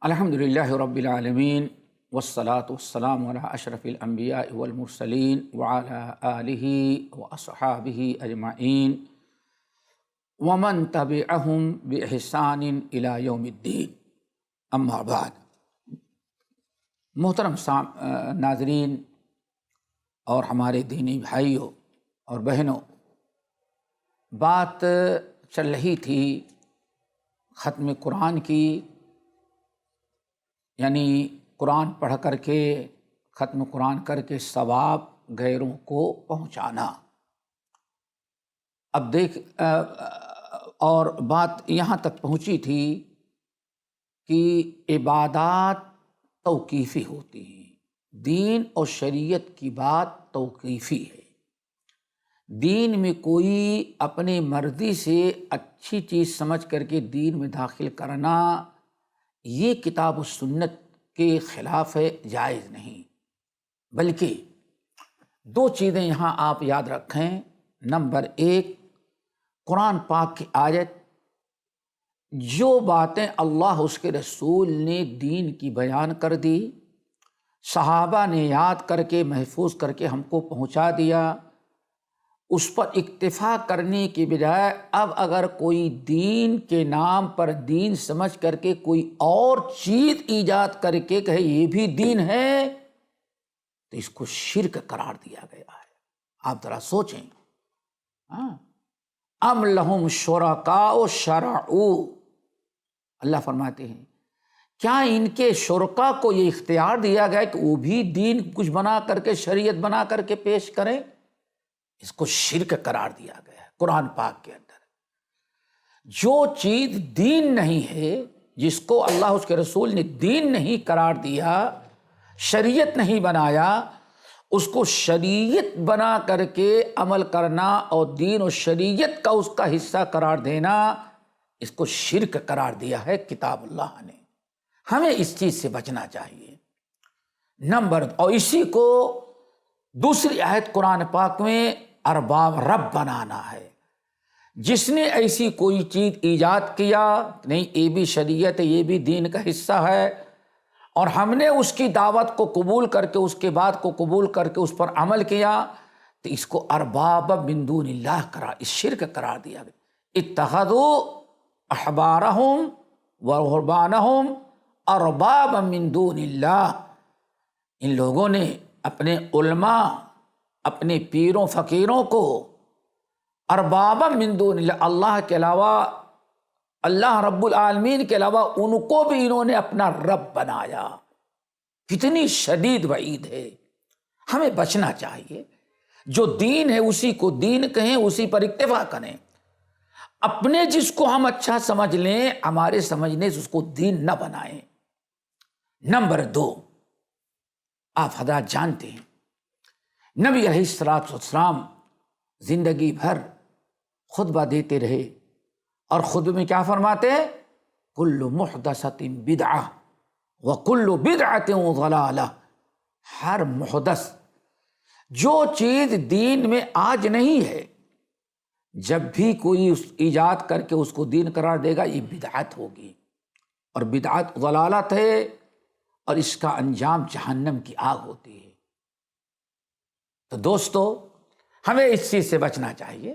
الحمدللہ رب العالمین والصلاة والسلام علی اشرف الانبیاء والمرسلین وعلی آلہ واصحابہ اجمعین ومن تبعہم باحسان الی یوم الدین، اما بعد۔ محترم ناظرین اور ہمارے دینی بھائیوں اور بہنوں، بات چل رہی تھی ختم قرآن کی، یعنی قرآن پڑھ کر کے ختم قرآن کر کے ثواب غیروں کو پہنچانا۔ اب اور بات یہاں تک پہنچی تھی کہ عبادات توقیفی ہوتی ہیں، دین اور شریعت کی بات توقیفی ہے۔ دین میں کوئی اپنی مرضی سے اچھی چیز سمجھ کر کے دین میں داخل کرنا یہ کتاب و سنت کے خلاف ہے، جائز نہیں۔ بلکہ دو چیزیں یہاں آپ یاد رکھیں۔ نمبر ایک، قرآن پاک کی آیت، جو باتیں اللہ اس کے رسول نے دین کی بیان کر دی، صحابہ نے یاد کر کے محفوظ کر کے ہم کو پہنچا دیا، اس پر اکتفا کرنے کی بجائے اب اگر کوئی دین کے نام پر دین سمجھ کر کے کوئی اور چیز ایجاد کر کے کہے یہ بھی دین ہے، تو اس کو شرک قرار دیا گیا ہے۔ آپ ذرا سوچیں، ام لہم شرکاء شرعوا، اللہ فرماتے ہیں کیا ان کے شرکا کو یہ اختیار دیا گیا کہ وہ بھی دین کچھ بنا کر کے شریعت بنا کر کے پیش کریں؟ اس کو شرک قرار دیا گیا ہے قرآن پاک کے اندر۔ جو چیز دین نہیں ہے، جس کو اللہ اس کے رسول نے دین نہیں قرار دیا، شریعت نہیں بنایا، اس کو شریعت بنا کر کے عمل کرنا اور دین و شریعت کا اس کا حصہ قرار دینا، اس کو شرک قرار دیا ہے کتاب اللہ نے۔ ہمیں اس چیز سے بچنا چاہیے۔ اور اسی کو دوسری آیت قرآن پاک میں ارباب رب بنانا ہے۔ جس نے ایسی کوئی چیز ایجاد کیا، نہیں یہ بھی شریعت ہے، یہ بھی دین کا حصہ ہے، اور ہم نے اس کی دعوت کو قبول کر کے اس کے بعد کو قبول کر کے اس پر عمل کیا، تو اس کو ارباب من دون اللہ اس شرک قرار دیا گیا۔ اتخذوا احبارہم ورہبانہم اربابا من دون اللہ، ان لوگوں نے اپنے علماء، اپنے پیروں فقیروں کو اربابا من دون اللہ، اللہ کے علاوہ، اللہ رب العالمین کے علاوہ ان کو بھی انہوں نے اپنا رب بنایا۔ کتنی شدید وعید ہے۔ ہمیں بچنا چاہیے۔ جو دین ہے اسی کو دین کہیں، اسی پر اکتفا کریں۔ اپنے جس کو ہم اچھا سمجھ لیں، ہمارے سمجھنے سے اس کو دین نہ بنائیں۔ نمبر دو، آپ حضرات جانتے ہیں نبی علیہ الصلوۃ والسلام زندگی بھر خطبہ دیتے رہے، اور خطبے میں کیا فرماتے ہیں؟ کل محدثۃ بدعہ وکل بدعۃ ضلالہ۔ ہر محدث، جو چیز دین میں آج نہیں ہے، جب بھی کوئی ایجاد کر کے اس کو دین قرار دے گا یہ بدعت ہوگی، اور بدعت ضلالت ہے، اور اس کا انجام جہنم کی آگ ہوتی ہے۔ تو دوستو، ہمیں اس چیز سے بچنا چاہیے۔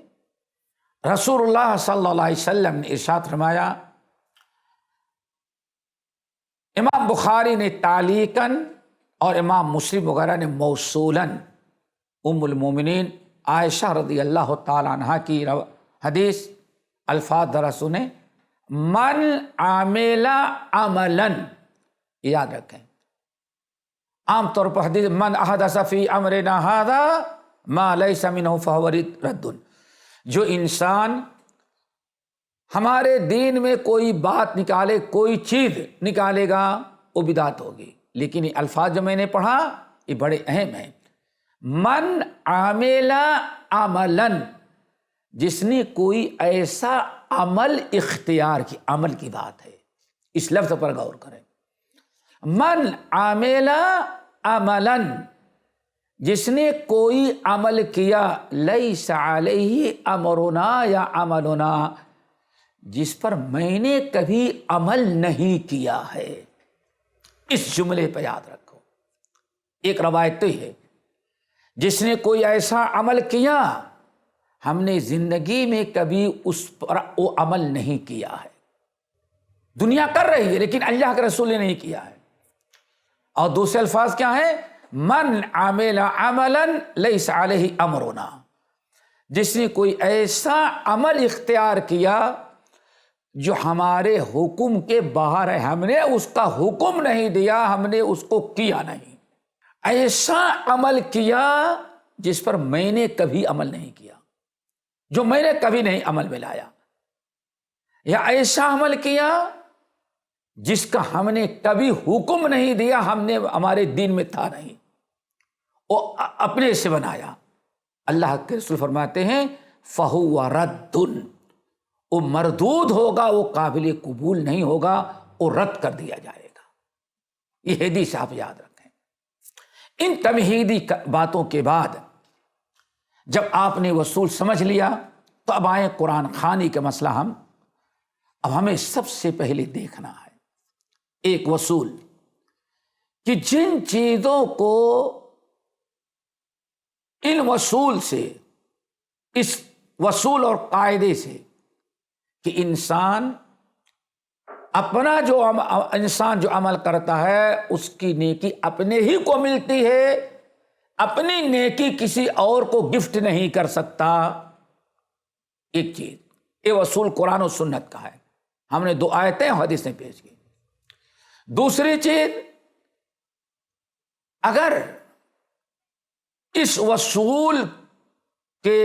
رسول اللہ صلی اللہ علیہ وسلم نے ارشاد فرمایا، امام بخاری نے تعلیقاً اور امام مسلم وغیرہ نے موصولاً ام المومنین عائشہ رضی اللہ تعالی عنہا کی حدیث، الفاظ ذرا سنیں، من عامل عملاً، یاد رکھیں۔ عام طور پر حدیث من احدث فی امرنا ھذا ما لیس منہ فہو رد، جو انسان ہمارے دین میں کوئی بات نکالے، کوئی چیز نکالے گا، وہ بدعت ہوگی۔ لیکن یہ الفاظ جو میں نے پڑھا یہ بڑے اہم ہیں۔ من عامل عملاً، جس نے کوئی ایسا عمل اختیار کی، عمل کی بات ہے، اس لفظ پر غور کریں۔ من عامل عملاً، جس نے کوئی عمل کیا، لیس علیہ امرنا یا عملنا، جس پر میں نے کبھی عمل نہیں کیا ہے۔ اس جملے پہ یاد رکھو۔ ایک روایت تو ہے، جس نے کوئی ایسا عمل کیا ہم نے زندگی میں کبھی اس پر وہ عمل نہیں کیا ہے، دنیا کر رہی ہے لیکن اللہ کے رسول نے نہیں کیا ہے۔ اور دوسرے الفاظ کیا ہیں؟ من عمل عملا لیس علیہ امرنا، جس نے کوئی ایسا عمل اختیار کیا جو ہمارے حکم کے باہر ہے، ہم نے اس کا حکم نہیں دیا، ہم نے اس کو کیا نہیں، ایسا عمل کیا جس پر میں نے کبھی عمل نہیں کیا، جو میں نے کبھی نہیں عمل میں لایا، یا ایسا عمل کیا جس کا ہم نے کبھی حکم نہیں دیا، ہم نے ہمارے دین میں تھا نہیں، وہ اپنے سے بنایا، اللہ کے رسول فرماتے ہیں فَهُوَ رَدٌّ، وہ مردود ہوگا، وہ قابل قبول نہیں ہوگا، وہ رد کر دیا جائے گا۔ یہ حدیث آپ یاد رکھیں۔ ان تمہیدی باتوں کے بعد جب آپ نے وصول سمجھ لیا تو اب آئے قرآن خوانی کا مسئلہ۔ اب ہمیں سب سے پہلے دیکھنا ہے ایک وصول کہ جن چیزوں کو ان وصول سے، اس وصول اور قاعدے سے کہ انسان جو عمل کرتا ہے اس کی نیکی اپنے ہی کو ملتی ہے، اپنی نیکی کسی اور کو گفٹ نہیں کر سکتا۔ ایک چیز یہ وصول قرآن و سنت کا ہے، ہم نے 2 آیتیں حدیث میں پیش کی۔ دوسری چیز، اگر اس وصول کے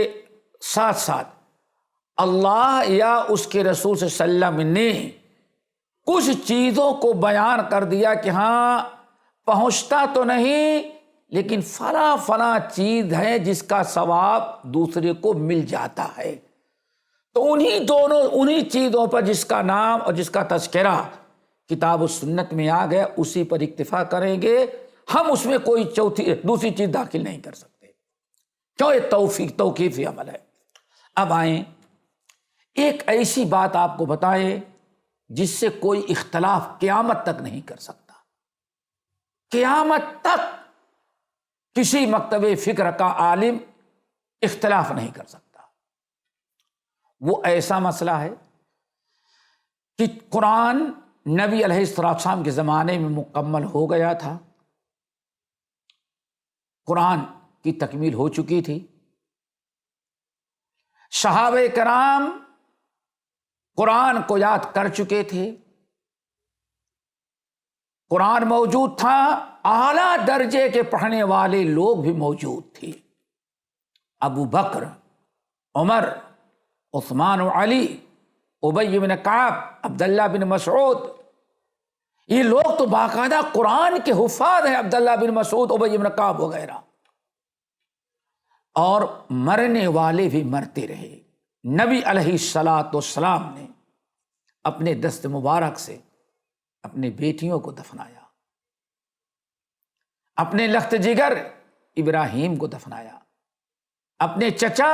ساتھ ساتھ اللہ یا اس کے رسول صلی اللہ علیہ وسلم نے کچھ چیزوں کو بیان کر دیا کہ ہاں پہنچتا تو نہیں لیکن فلاں چیز ہے جس کا ثواب دوسرے کو مل جاتا ہے، تو انہی چیزوں پر جس کا نام اور جس کا تذکرہ کتاب و سنت میں آ گیا اسی پر اکتفا کریں گے، ہم اس میں کوئی دوسری چیز داخل نہیں کر سکتے، کیوں؟ یہ توقیفی عمل ہے۔ اب آئیں ایک ایسی بات آپ کو بتائیں جس سے کوئی اختلاف قیامت تک نہیں کر سکتا، قیامت تک کسی مکتب فکر کا عالم اختلاف نہیں کر سکتا۔ وہ ایسا مسئلہ ہے کہ قرآن نبی علیہ السلام کے زمانے میں مکمل ہو گیا تھا، قرآن کی تکمیل ہو چکی تھی، صحابہ کرام قرآن کو یاد کر چکے تھے، قرآن موجود تھا، اعلیٰ درجے کے پڑھنے والے لوگ بھی موجود تھے، ابو بکر، عمر، عثمان و علی، ابی بن کعب، عبداللہ بن مسعود، یہ لوگ تو باقاعدہ قرآن کے حفاظ ہیں، عبداللہ بن مسعود، ابی بن کعب وغیرہ، اور مرنے والے بھی مرتے رہے۔ نبی علیہ السلام نے اپنے دست مبارک سے اپنے بیٹیوں کو دفنایا، اپنے لخت جگر ابراہیم کو دفنایا، اپنے چچا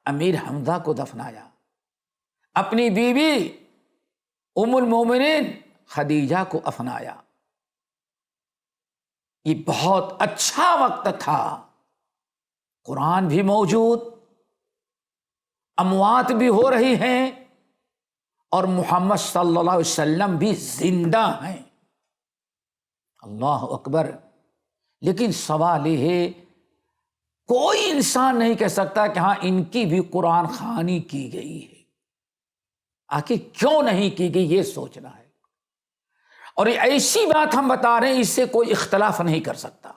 امیر حمزہ کو دفنایا، اپنی بیوی ام المومنین خدیجہ کو دفنایا۔ یہ بہت اچھا وقت تھا، قرآن بھی موجود، اموات بھی ہو رہی ہیں، اور محمد صلی اللہ علیہ وسلم بھی زندہ ہیں، اللہ اکبر۔ لیکن سوال یہ ہے کوئی انسان نہیں کہہ سکتا کہ ہاں ان کی بھی قرآن خوانی کی گئی ہے، آخر کیوں نہیں کی گئی یہ سوچنا ہے۔ اور یہ ایسی بات ہم بتا رہے ہیں اس سے کوئی اختلاف نہیں کر سکتا،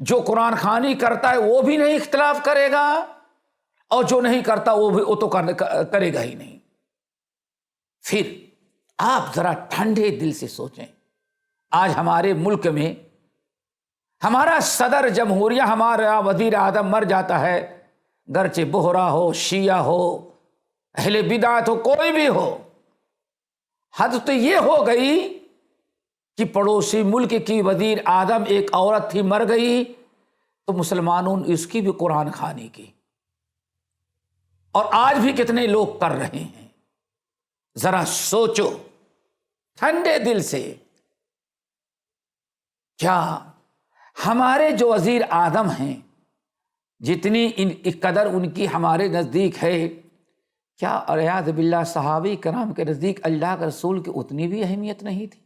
جو قرآن خوانی کرتا ہے وہ بھی نہیں اختلاف کرے گا، اور جو نہیں کرتا وہ تو کرے گا ہی نہیں۔ پھر آپ ذرا ٹھنڈے دل سے سوچیں، آج ہمارے ملک میں ہمارا صدر جمہوریہ، ہمارا وزیر اعظم مر جاتا ہے، گرچہ بہرا ہو، شیعہ ہو، اہل بدعت ہو، کوئی بھی ہو، حد تو یہ ہو گئی کہ پڑوسی ملک کی وزیر اعظم ایک عورت تھی مر گئی تو مسلمانوں نے اس کی بھی قرآن خوانی کی، اور آج بھی کتنے لوگ کر رہے ہیں۔ ذرا سوچو ٹھنڈے دل سے، کیا ہمارے جو وزیر اعظم ہیں، جتنی قدر ان کی ہمارے نزدیک ہے، کیا اریاض باللہ صحابہ کرام کے نزدیک اللہ کے رسول کی اتنی بھی اہمیت نہیں تھی؟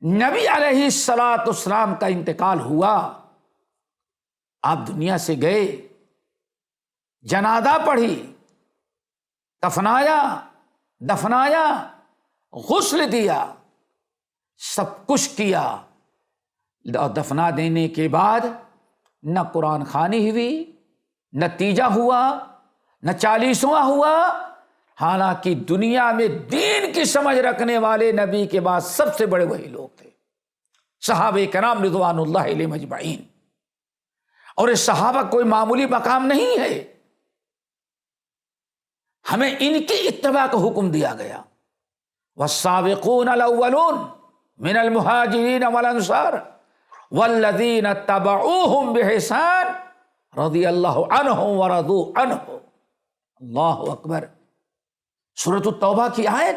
نبی علیہ الصلاۃ والسلام کا انتقال ہوا، آپ دنیا سے گئے، جنازہ پڑھی، دفنایا، غسل دیا، سب کچھ کیا، اور دفنا دینے کے بعد نہ قرآن خوانی ہوئی، نہ تیجا ہوا، نہ 40واں ہوا۔ حالانکہ دنیا میں دین کی سمجھ رکھنے والے نبی کے بعد سب سے بڑے وہی لوگ تھے، صحابہ کرام رضوان اللہ علیہم اجمعین۔ اور یہ صحابہ کوئی معمولی مقام نہیں ہے، ہمیں ان کی اتباع کا حکم دیا گیا۔ والسابقون الاولون من المہاجرین والانصار والذین اتبعوہم بإحسان رضی اللہ عنہم ورضوا عنہ۔ اللہ اکبر۔ سورۃ التوبہ کی آیت،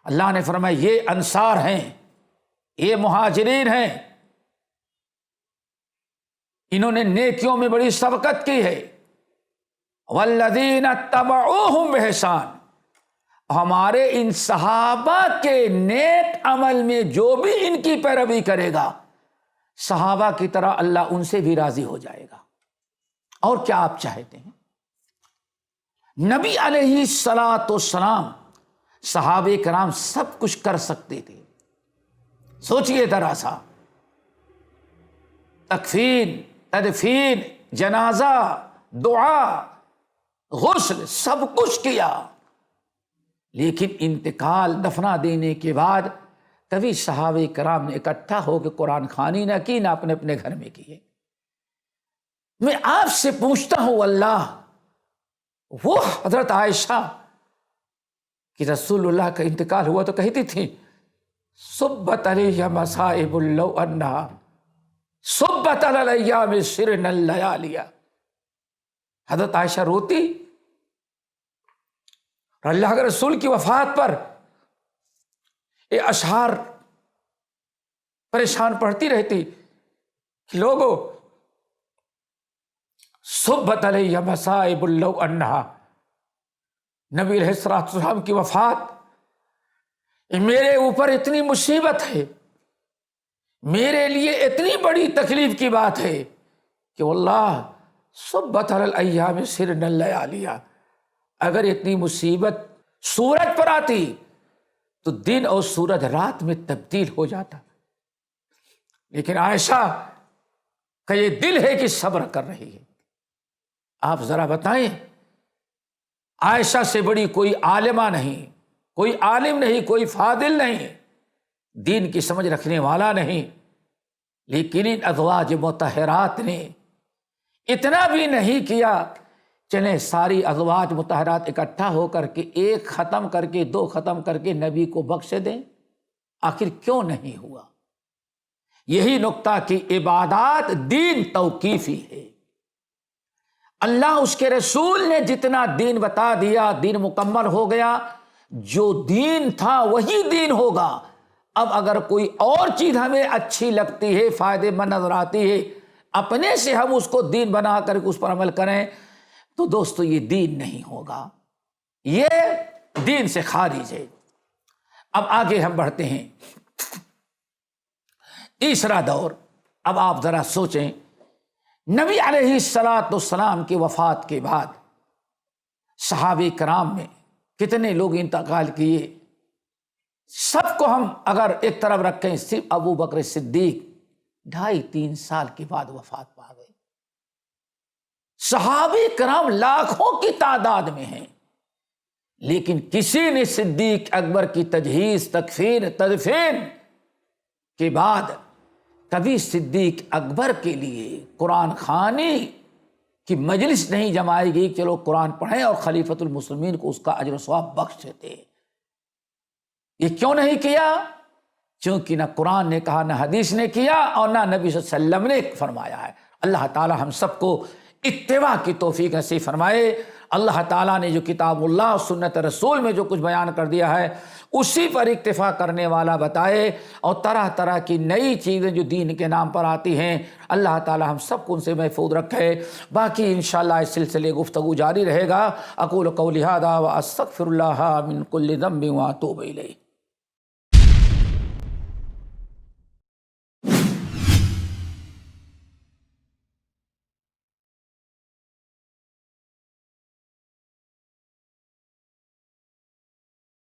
اللہ نے فرمایا یہ انصار ہیں، یہ مہاجرین ہیں، انہوں نے نیکیوں میں بڑی سبقت کی ہے۔ والذین اتبعوہم بإحسان، ہمارے ان صحابہ کے نیک عمل میں جو بھی ان کی پیروی کرے گا، صحابہ کی طرح اللہ ان سے بھی راضی ہو جائے گا۔ اور کیا آپ چاہتے ہیں؟ نبی علیہ الصلاۃ والسلام، صحابہ کرام سب کچھ کر سکتے تھے۔ سوچئے ذرا سا، تکفین، تدفین، جنازہ، دعا، غسل، سب کچھ کیا، لیکن انتقال دفنا دینے کے بعد کبھی صحابہ کرام نے اکٹھا ہو کے قرآن خوانی نہ کی، نہ اپنے اپنے گھر میں کیے۔ میں آپ سے پوچھتا ہوں اللہ، وہ حضرت عائشہ کہ رسول اللہ کا انتقال ہوا تو کہتی تھی صبت علیہ مصائب لو انہا صبت علی الایام سرن اللیالی۔ حضرت عائشہ روتی، اور اللہ کے رسول کی وفات پر یہ اشعار پریشان پڑھتی رہتی کہ لوگوں صبت علیہ مصائب لو انہا، نبی علیہ السلام کی وفات، میرے اوپر اتنی مصیبت ہے، میرے لیے اتنی بڑی تکلیف کی بات ہے کہ واللہ صبت علی الایام سرن اللیالی، اگر اتنی مصیبت سورج پر آتی تو دن اور سورج رات میں تبدیل ہو جاتا، لیکن عائشہ کا یہ دل ہے کہ صبر کر رہی ہے۔ آپ ذرا بتائیں، عائشہ سے بڑی کوئی عالمہ نہیں، کوئی عالم نہیں، کوئی فاضل نہیں، دین کی سمجھ رکھنے والا نہیں، لیکن ان ازواج مطہرات نے اتنا بھی نہیں کیا چلیں ساری ازواج مطہرات اکٹھا ہو کر کے ایک ختم کر کے، دو ختم کر کے نبی کو بخش دیں؟ آخر کیوں نہیں ہوا؟ یہی نقطہ کہ عبادات دین توقیفی ہے، اللہ اس کے رسول نے جتنا دین بتا دیا، دین مکمل ہو گیا، جو دین تھا وہی دین ہوگا۔ اب اگر کوئی اور چیز ہمیں اچھی لگتی ہے، فائدے مند نظر آتی ہے، اپنے سے ہم اس کو دین بنا کر کے اس پر عمل کریں تو دوستو یہ دین نہیں ہوگا، یہ دین سے خارج ہے۔ اب آگے ہم بڑھتے ہیں، تیسرا دور۔ اب آپ ذرا سوچیں، نبی علیہ الصلاۃ والسلام کی وفات کے بعد صحابہ کرام میں کتنے لوگ انتقال کیے؟ سب کو ہم اگر ایک طرف رکھیں، صرف ابو بکر صدیق 2.5-3 سال کے بعد وفات پا گئے۔ صحابہ کرام لاکھوں کی تعداد میں ہیں، لیکن کسی نے صدیق اکبر کی تجہیز، تکفین، تدفین کے بعد کبھی صدیق اکبر کے لیے قرآن خوانی کی مجلس نہیں جمائی گئی، چلو قرآن پڑھیں اور خلیفۃ المسلمین کو اس کا اجر و ثواب بخش دیتے۔ یہ کیوں نہیں کیا؟ چونکہ نہ قرآن نے کہا، نہ حدیث نے کیا، اور نہ نبی صلی اللہ علیہ وسلم نے فرمایا ہے۔ اللہ تعالی ہم سب کو اتباع کی توفیق نصیب فرمائے۔ اللہ تعالیٰ نے جو کتاب اللہ اور سنت رسول میں جو کچھ بیان کر دیا ہے اسی پر اکتفا کرنے والا بتائے، اور طرح طرح کی نئی چیزیں جو دین کے نام پر آتی ہیں اللہ تعالیٰ ہم سب کو ان سے محفوظ رکھے۔ باقی انشاءاللہ اس سلسلے گفتگو جاری رہے گا۔ اقول قولی ھذا واستغفر اللہ من کل ذنب واتوب الیہ۔